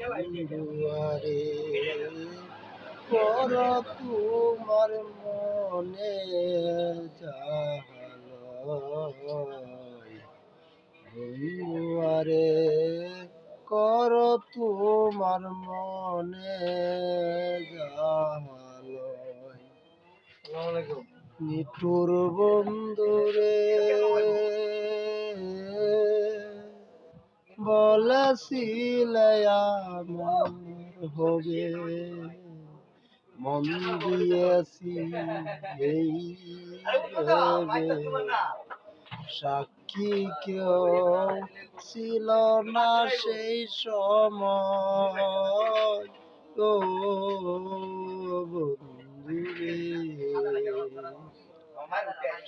বন্ধুয়ারে কর তোমার মনে জাহালয় বন্ধুয়ারে কর তোমার মনে জাহালয় নিঠুর বন্ধুরে বলেছিলে আমার হবে মন দিয়েছি এই ভেবে সাক্ষী কেউ ছিল না সেই সময় ও বন্ধুরে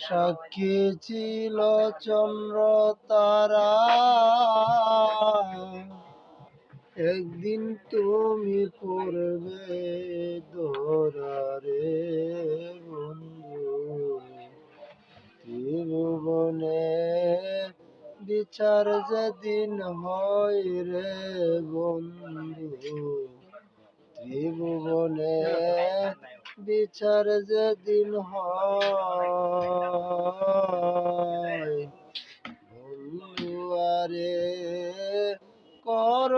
সাক্ষী ছিল চন্দ্র তারা একদিন তুমি পড়বে ধরারে বন্ধু ত্রিভুবনে বিচার যেদিন হয় রে বন্ধু ত্রিভুবনে বিচার যেদিন হয় বন্ধু আরে কর